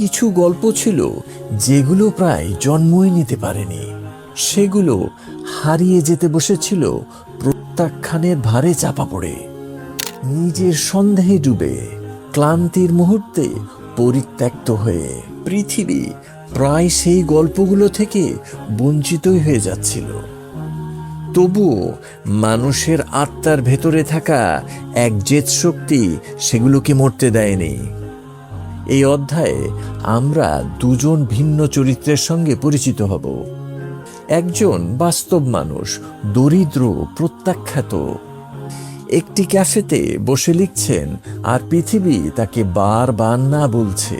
কিছু গল্প ছিল যেগুলো প্রায় জন্মই নিতে পারেনি। সেগুলো হারিয়ে যেতে বসেছিল প্রত্যাখ্যানের ভারে চাপা পড়ে, নিজের সন্দেহে ডুবে, ক্লান্তির মুহূর্তে পরিত্যক্ত হয়ে। পৃথিবী প্রায় সেই গল্পগুলো থেকে বঞ্চিতই হয়ে যাচ্ছিল। তবুও মানুষের আত্মার ভেতরে থাকা এক জেদ শক্তি সেগুলোকে মরতে দেয়নি। এই অধ্যায়ে আমরা দুজন ভিন্ন চরিত্রের সঙ্গে পরিচিত হব। একজন বাস্তব মানুষ, দরিদ্র, প্রত্যাখ্যাত, একটি ক্যাফেতে বসে লিখছেন আর পৃথিবী তাকে বারবার না বলছে।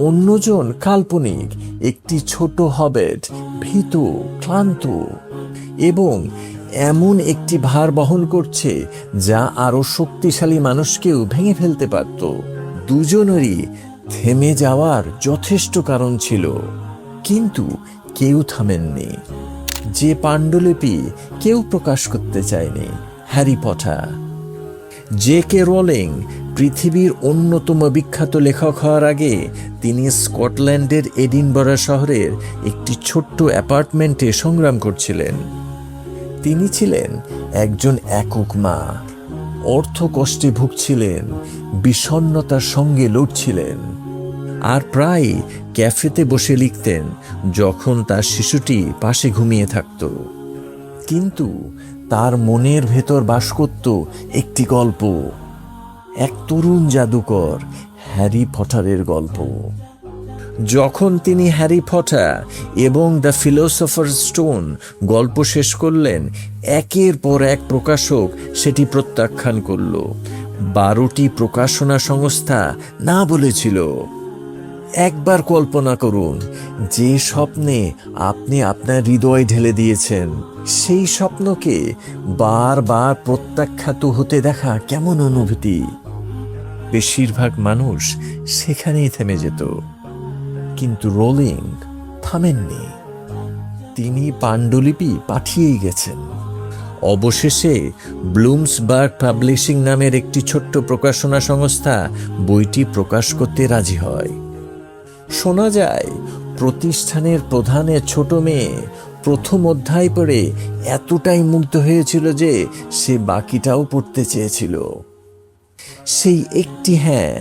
অন্যজন কাল্পনিক, একটি ছোট হবেট, ভীত, ক্লান্ত এবং এমন একটি ভার বহন করছে যা আরো শক্তিশালী মানুষকেও ভেঙে ফেলতে পারত। দুজনেরই থেমে যাওয়ার যথেষ্ট কারণ ছিল, কিন্তু কেউ থামেননি। যে পাণ্ডুলিপি কেউ প্রকাশ করতে চায়নি, হ্যারি পটার। জে.কে. রোলিং পৃথিবীর অন্যতম বিখ্যাত লেখক হওয়ার আগে তিনি স্কটল্যান্ডের এডিনবরা শহরের একটি ছোট্ট অ্যাপার্টমেন্টে সংগ্রাম করছিলেন। তিনি ছিলেন একজন একক মা, অর্থ কষ্টে ভুগছিলেন, বিষণ্ণতার সঙ্গে লড়ছিলেন, আর প্রায় ক্যাফেতে বসে লিখতেন যখন তার শিশুটি পাশে ঘুমিয়ে থাকত। কিন্তু তার মনের ভেতর বাস করত একটি গল্প, এক তরুণ জাদুকর, হ্যারি পটারের গল্প। যখন তিনি হ্যারি পটার এবং দ্য ফিলোসফার স্টোন গল্প শেষ করলেন, একের পর এক প্রকাশক সেটি প্রত্যাখ্যান করল। 12টি প্রকাশনা সংস্থা না বলেছিল। একবার কল্পনা করুন, যে স্বপ্নে আপনি আপনার হৃদয় ঢেলে দিয়েছেন, সেই স্বপ্নকে বারবার প্রত্যাখ্যাত হতে দেখা কেমন অনুভূতি। বেশিরভাগ মানুষ সেখানেই থেমে যেত, কিন্তু রোলিং থামেননি। তিনি পাণ্ডুলিপি পাঠিয়েই গেছেন। অবশেষে ব্লুমসবার্গ পাবলিশিং নামের একটি ছোট্ট প্রকাশনা সংস্থা বইটি প্রকাশ করতে রাজি হয়। শোনা যায় প্রতিষ্ঠানের প্রধানের ছোট মেয়ে প্রথম অধ্যায় পড়ে এতটাই মুগ্ধ হয়েছিল যে সে বাকিটাও পড়তে চেয়েছিল। সেই একটি হ্যাঁ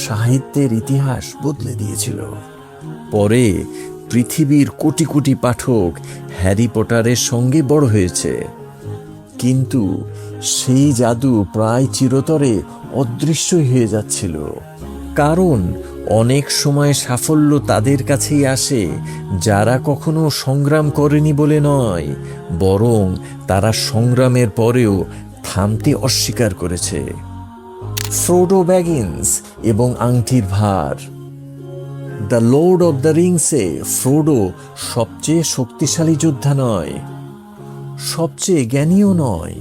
সাহিত্যের ইতিহাস বদলে দিয়েছিল। পরে পৃথিবীর কোটি কোটি পাঠক হ্যারি পটারের সঙ্গে বড় হয়েছে, কিন্তু সেই জাদু প্রায় চিরতরে অদৃশ্য হয়ে যাচ্ছিল। কারণ অনেক সময় সাফল্য তাদের কাছেই আসে যারা কখনো সংগ্রাম করেনি বলে নয়, বরং তারা সংগ্রামের পরেও থামতে অস্বীকার করেছে। ফ্রোডো ব্যাগিন্স এবং আংটির ভার। দ্য লর্ড অব দ্য রিংসে ফ্রোডো সবচেয়ে শক্তিশালী যোদ্ধা নয়, সবচেয়ে জ্ঞানীও নয়,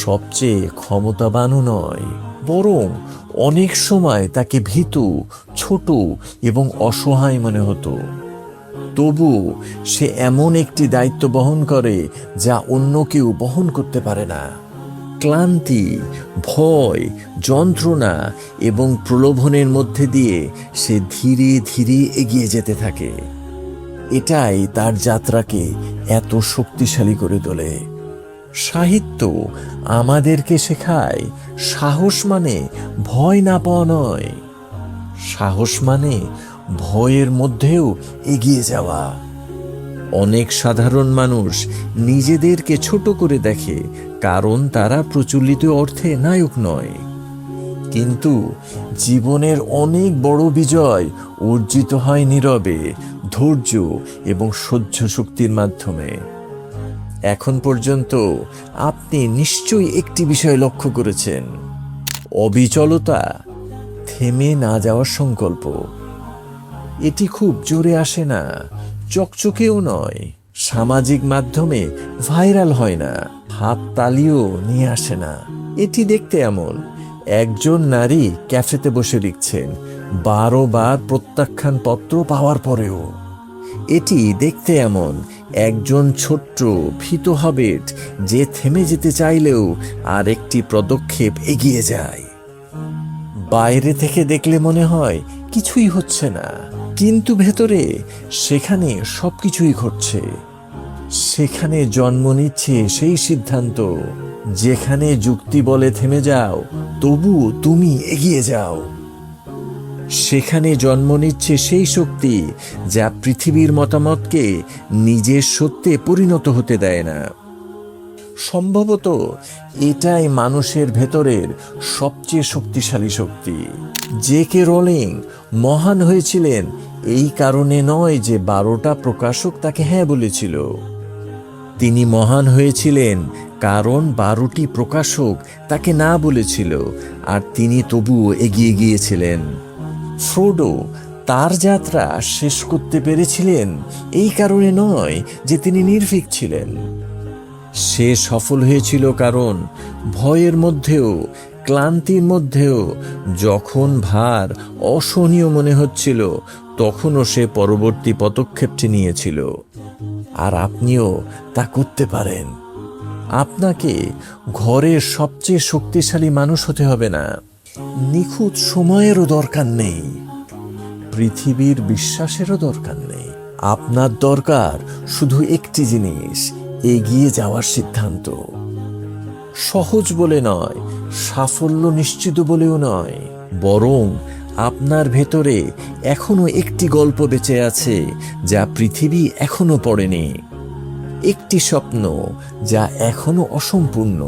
সবচেয়ে ক্ষমতাবানও নয়, বরং অনেক সময় তাকে ভীতু, ছোট এবং অসহায় মনে হতো। তবু সে এমন একটি দায়িত্ব বহন করে যা অন্য কেউ বহন করতে পারে না। ক্লান্তি, ভয়, যন্ত্রণা এবং প্রলোভনের মধ্যে দিয়ে সে ধীরে ধীরে এগিয়ে যেতে থাকে। এটাই তার যাত্রাকে এত শক্তিশালী করে তোলে। সাহিত্য আমাদেরকে শেখায় সাহস মানে ভয় না পাওয়া নয়, সাহস মানে ভয়ের মধ্যেও এগিয়ে যাওয়া। অনেক সাধারণ মানুষ নিজেদেরকে ছোট করে দেখে কারণ তারা প্রচলিত অর্থে নায়ক নয়, কিন্তু জীবনের অনেক বড় বিজয় অর্জিত হয় নীরবে, ধৈর্য এবং সহ্য শক্তির মাধ্যমে। এখন পর্যন্ত আপনি নিশ্চয়ই একটি বিষয় লক্ষ্য করেছেন, অবিচলতা, থেমে না যাওয়ার সংকল্প। এটি খুব জোরে আসে না, চকচকেও নয়, সামাজিক মাধ্যমে ভাইরাল হয় না, হাততালিও নিয়ে আসে না। এটি দেখতে এমন, একজন নারী ক্যাফেতে বসে লিখছেন 12 বার প্রত্যাখ্যান পত্র পাওয়ার পরেও। এটি দেখতে এমন, একজন ছোট্ট ভীত হবেট যে থেমে যেতে চাইলেও আর একটি পদক্ষেপ এগিয়ে যায়। বাইরে থেকে দেখলে মনে হয় কিছুই হচ্ছে না, কিন্তু ভেতরে সেখানে সবকিছুই ঘটছে। সেখানে জন্ম নিচ্ছে সেই সিদ্ধান্ত যেখানে যুক্তি বলে থেমে যাও, তবু তুমি এগিয়ে যাও। সেখানে জন্ম নিচ্ছে সেই শক্তি যা পৃথিবীর মতামতকে নিজের সত্যে পরিণত হতে দেয় না। সম্ভবত এটাই মানুষের ভেতরের সবচেয়ে শক্তিশালী শক্তি। জে.কে রোলিং মহান হয়েছিলেন এই কারণে নয় যে 12টা প্রকাশক তাকে হ্যাঁ বলেছিল। তিনি মহান হয়েছিলেন কারণ 12টি প্রকাশক তাকে না বলেছিল, আর তিনি তবুও এগিয়ে গিয়েছিলেন। ফ্রোডো তার যাত্রা শেষ করতে পেরেছিলেন এই কারণে নয় যে তিনি নির্ভীক ছিলেন। সে সফল হয়েছিল কারণ ভয়ের মধ্যেও, ক্লান্তির মধ্যেও, যখন ভার অসহনীয় মনে হচ্ছিল, তখনও সে পরবর্তী পদক্ষেপটি নিয়েছিল। আর আপনিও তা করতে পারেন। আপনাকে ঘরের সবচেয়ে শক্তিশালী মানুষ হতে হবে না, নিখুঁত সময়েরও দরকার নেই, পৃথিবীর বিশ্বাসেরও দরকার নেই। আপনার দরকার শুধু একটি জিনিস, এগিয়ে যাওয়ার সিদ্ধান্ত। সহজ বলে নয়, সাফল্য নিশ্চিত বলেও নয়, বরং আপনার ভেতরে এখনো একটি গল্প বেঁচে আছে যা পৃথিবী এখনো পড়েনি, একটি স্বপ্ন যা এখনো অসম্পূর্ণ,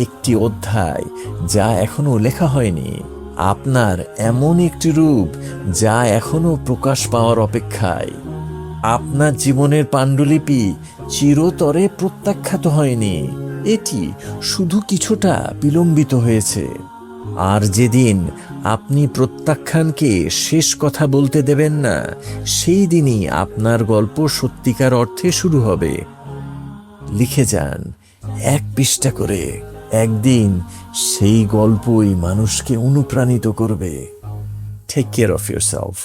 একটি অধ্যায় যা এখনো লেখা হয়নি, আপনার এমন একটি রূপ যা এখনো প্রকাশ পাওয়ার অপেক্ষায়। আপনার জীবনের পাণ্ডুলিপি চিরতরে প্রত্যাখ্যাত হয়নি, এটি শুধু কিছুটা বিলম্বিত হয়েছে। আর যেদিন আপনি প্রত্যাখ্যানকে শেষ কথা বলতে দেবেন না, সেই দিনই আপনার গল্প সত্যিকার অর্থে শুরু হবে। লিখে যান 1 পৃষ্ঠা করে, একদিন সেই গল্পই মানুষকে অনুপ্রাণিত করবে। Take care of yourself.